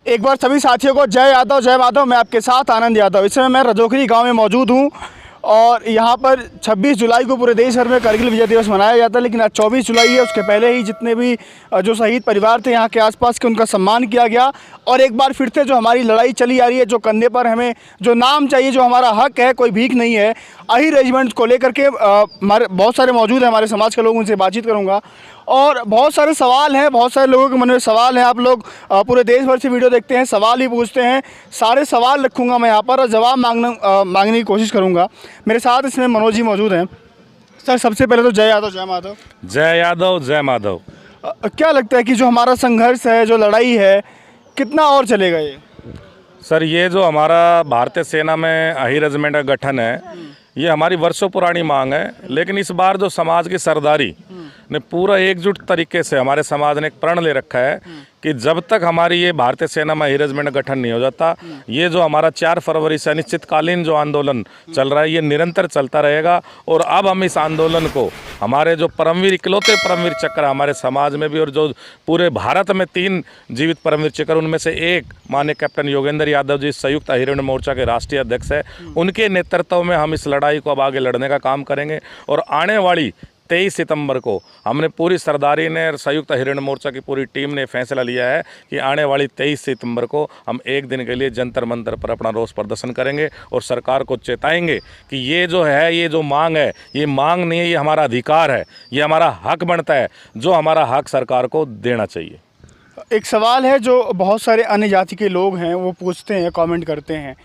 एक बार सभी साथियों को जय यादव जय माधव। मैं आपके साथ आनंद यादव। इस समय मैं रजोखरी गांव में मौजूद हूं और यहां पर 26 जुलाई को पूरे देश भर में करगिल विजय दिवस मनाया जाता है, लेकिन आज 24 जुलाई है। उसके पहले ही जितने भी जो शहीद परिवार थे यहाँ के आसपास के, उनका सम्मान किया गया। और एक बार फिर से जो हमारी लड़ाई चली आ रही है, जो कंधे पर हमें जो नाम चाहिए, जो हमारा हक है, कोई भीख नहीं है, अही रेजिमेंट को लेकर के हमारे बहुत सारे मौजूद हैं हमारे समाज के लोग। उनसे बातचीत करूँगा और बहुत सारे सवाल हैं, बहुत सारे लोगों के मन में सवाल हैं। आप लोग पूरे देश भर से वीडियो देखते हैं, सवाल ही पूछते हैं। सारे सवाल रखूँगा मैं यहाँ पर और जवाब मांगने की कोशिश करूँगा। मेरे साथ इसमें मनोज जी मौजूद हैं। सर, सबसे पहले तो जय यादव जय माधव। जय यादव जय माधव। क्या लगता है कि जो हमारा संघर्ष है, जो लड़ाई है, कितना और चलेगा ये? सर, ये जो हमारा भारतीय सेना में अही रेजिमेंट का गठन है, ये हमारी वर्षों पुरानी मांग है। लेकिन इस बार जो समाज की सरदारी ने पूरा एकजुट तरीके से हमारे समाज ने एक प्रण ले रखा है कि जब तक हमारी ये भारतीय सेना में अही रेजिमेंट का गठन नहीं हो जाता, ये जो हमारा 4 फरवरी से अनिश्चितकालीन जो आंदोलन चल रहा है, ये निरंतर चलता रहेगा। और अब हम इस आंदोलन को हमारे जो परमवीर, इकलौते परमवीर चक्र हमारे समाज में भी और जो पूरे भारत में 3 जीवित परमवीर चक्र, उनमें से एक माननीय कैप्टन योगेंद्र यादव जी संयुक्त अही रेजिमेंट मोर्चा के राष्ट्रीय अध्यक्ष है, उनके नेतृत्व में हम इस लड़ाई को अब आगे लड़ने का काम करेंगे। और आने वाली 23 सितंबर को हमने पूरी सरदारी ने, संयुक्त अही रेजिमेंट मोर्चा की पूरी टीम ने फैसला लिया है कि आने वाली 23 सितंबर को हम एक दिन के लिए जंतर मंतर पर अपना रोष प्रदर्शन करेंगे और सरकार को चेताएंगे कि ये जो है, ये जो मांग है, ये मांग नहीं है, ये हमारा अधिकार है, ये हमारा हक बनता है, जो हमारा हक सरकार को देना चाहिए। एक सवाल है जो बहुत सारे अन्य जाति के लोग हैं वो पूछते हैं, कमेंट करते हैं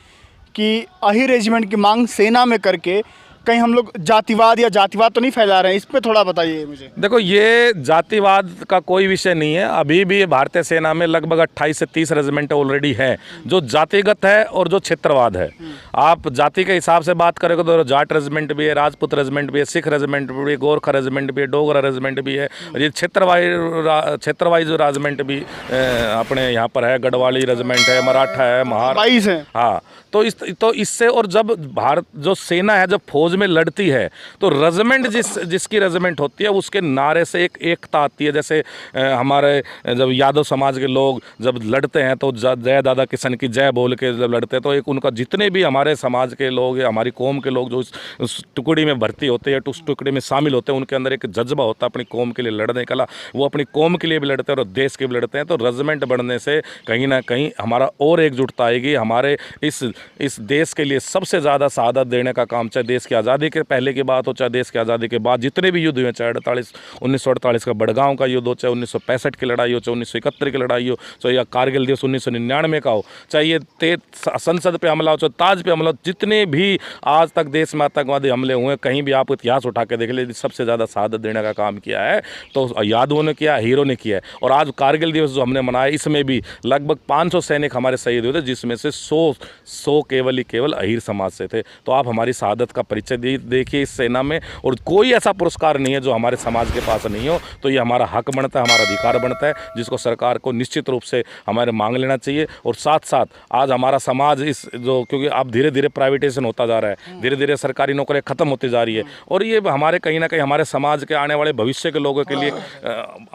कि अही रेजिमेंट की मांग सेना में करके कहीं हम लोग जातिवाद तो नहीं फैला रहे हैं? इस पे थोड़ा बताइए मुझे। देखो, ये जातिवाद का कोई विषय नहीं है। अभी भी भारतीय सेना में लगभग 28 से 30 रेजिमेंट ऑलरेडी हैं जो जातिगत है और जो क्षेत्रवाद है। आप जाति के हिसाब से बात करेंगे तो जाट रेजिमेंट भी है, राजपूत रेजिमेंट भी है, सिख रेजिमेंट भी है, गोरखा रेजिमेंट भी है, डोगरा रेजिमेंट भी है। और ये क्षेत्रवाइज जो रेजिमेंट भी अपने यहाँ पर है, गढ़वाली रेजिमेंट है, मराठा है, महार है। हाँ, तो इससे और जब भारत जो सेना है, जब फौज में लड़ती है तो रेजिमेंट जिसकी रेजिमेंट होती है उसके नारे से एक एकता आती है। जैसे हमारे जब यादव समाज के लोग जब लड़ते हैं तो जय दादा किशन की जय बोल के जब लड़ते हैं तो एक उनका, जितने भी हमारे समाज के लोग या हमारी कौम के लोग जो उस टुकड़ी में भर्ती होते हैं, उस टुकड़ी में शामिल होते हैं, उनके अंदर एक जज्बा होता है अपनी कौम के लिए लड़ने का। वो अपनी कौम के लिए भी लड़ते हैं और देश के भी लड़ते हैं। तो रेजिमेंट बढ़ने से कहीं ना कहीं हमारा और एकजुटता आएगी। हमारे इस देश के लिए सबसे ज़्यादा शहादत देने का काम, चाहे देश की आज़ादी के पहले की बात हो, चाहे देश की आज़ादी के बाद जितने भी युद्ध हुए, चाहे 1948 का बड़गांव का युद्ध हो, चाहे 1965 की लड़ाई हो, चाहे 1971 की लड़ाई हो, चाहे या कारगिल दिवस 1999 का हो, चाहे ये संसद पे हमला हो, चाहे ताज पे हमला हो, जितने भी आज तक देश में आतंकवादी हमले हुए, कहीं भी आप इतिहास उठा के देख लीजिए, सबसे ज़्यादा शहादत देने का काम किया है तो यादवों ने किया, हीरो ने किया है। और आज कारगिल दिवस जो हमने मनाया, इसमें भी लगभग 500 सैनिक हमारे शहीद हुए थे, जिसमें से 100 केवल अहीर समाज से थे। तो आप हमारी शहादत का परिचय देखिए इस सेना में, और कोई ऐसा पुरस्कार नहीं है जो हमारे समाज के पास नहीं हो। तो ये हमारा हक बनता है, हमारा अधिकार बनता है, जिसको सरकार को निश्चित रूप से हमारे मांग लेना चाहिए। और साथ साथ आज हमारा समाज क्योंकि अब धीरे धीरे प्राइवेटाइजेशन होता जा रहा है, धीरे धीरे सरकारी नौकरियां खत्म होती जा रही है, और ये हमारे कहीं ना कहीं हमारे समाज के आने वाले भविष्य के लोगों के लिए,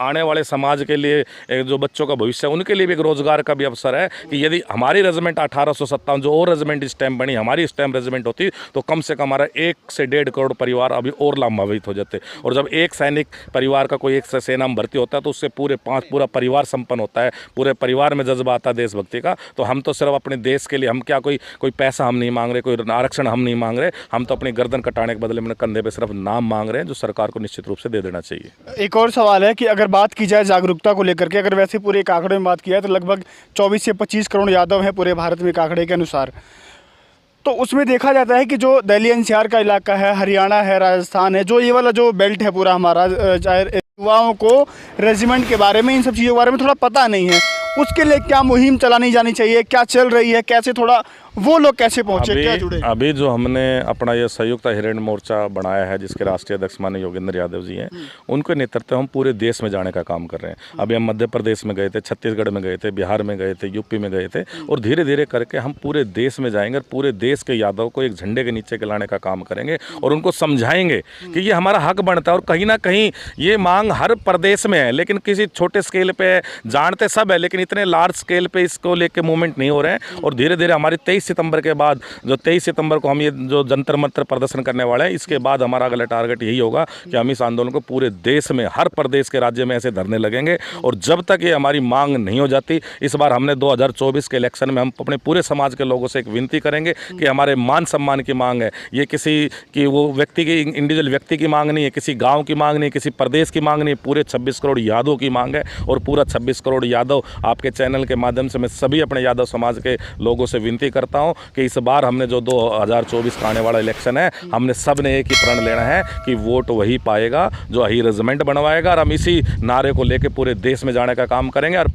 आने वाले समाज के लिए, जो बच्चों का भविष्य है उनके लिए भी एक रोजगार का भी अवसर है कि यदि हमारी रेजिमेंट 1857 जो और रेजिमेंट इस टाइम बनी, हमारी इस टाइम रेजिमेंट होती तो कम से कम हमारा 1 से 1.5 करोड़ परिवार अभी और लाभान्वित हो जाते। और जब एक सैनिक परिवार का कोई एक सेना में भर्ती होता है तो उससे पूरा परिवार संपन्न होता है, पूरे परिवार में जज्बा आता है देशभक्ति का। तो हम तो सिर्फ अपने देश के लिए, हम क्या कोई पैसा हम नहीं मांग रहे, कोई आरक्षण हम नहीं मांग रहे, हम तो अपनी गर्दन कटाने के बदले में कंधे पे सिर्फ नाम मांग रहे हैं, जो सरकार को निश्चित रूप से दे देना चाहिए। एक और सवाल है कि अगर बात की जाए जागरूकता को लेकर के, अगर वैसे पूरे एक आंकड़े में बात की जाए तो लगभग 24 से 25 करोड़ यादव हैं पूरे भारत में, एक आंकड़े के अनुसार। तो उसमें देखा जाता है कि जो दिल्ली एनसीआर का इलाका है, हरियाणा है, राजस्थान है, जो ये वाला जो बेल्ट है पूरा हमारा, चाहे युवाओं को रेजिमेंट के बारे में, इन सब चीज़ों के बारे में थोड़ा पता नहीं है, उसके लिए क्या मुहिम चलानी जानी चाहिए, क्या चल रही है, कैसे थोड़ा वो लोग कैसे पहुंचे, क्या जुड़े? अभी जो हमने अपना ये संयुक्त अही रेजिमेंट मोर्चा बनाया है, जिसके राष्ट्रीय अध्यक्ष माननीय योगेंद्र यादव जी हैं, उनके नेतृत्व हम पूरे देश में जाने का काम कर रहे हैं। अभी हम मध्य प्रदेश में गए थे, छत्तीसगढ़ में गए थे, बिहार में गए थे, यूपी में गए थे, और धीरे धीरे करके हम पूरे देश में जाएंगे और पूरे देश के यादव को एक झंडे के नीचे के लाने का काम करेंगे और उनको समझाएंगे कि ये हमारा हक बनता है। और कहीं ना कहीं ये मांग हर प्रदेश में है, लेकिन किसी छोटे स्केल पे जानते सब है, लेकिन लेकिन इतने लार्ज स्केल पे इसको लेके मूवमेंट नहीं हो रहे हैं। और धीरे धीरे हमारी 23 सितंबर के बाद, जो 23 सितंबर को हम ये जो जंतर मंतर प्रदर्शन करने वाले हैं, इसके बाद हमारा अगला टारगेट यही होगा कि हम इस आंदोलन को पूरे देश में, हर प्रदेश के राज्य में ऐसे धरने लगेंगे। और जब तक ये हमारी मांग नहीं हो जाती, इस बार हमने 2024 के इलेक्शन में हम अपने पूरे समाज के लोगों से एक विनती करेंगे कि हमारे मान सम्मान की मांग है, ये किसी की वो व्यक्ति की, इंडिविजुअल व्यक्ति की मांग नहीं है, किसी गांव की मांग नहीं, किसी प्रदेश की मांग नहीं, पूरे 26 करोड़ यादव की मांग है। और पूरा 26 करोड़ यादव, आपके चैनल के माध्यम से मैं सभी अपने यादव समाज के लोगों से विनती करता हूं कि इस बार हमने जो 2024 का आने वाला इलेक्शन है, हमने सब ने एक ही प्रण लेना है कि वोट वही पाएगा जो वही रेजिमेंट बनवाएगा। और हम इसी नारे को लेकर पूरे देश में जाने का काम करेंगे। और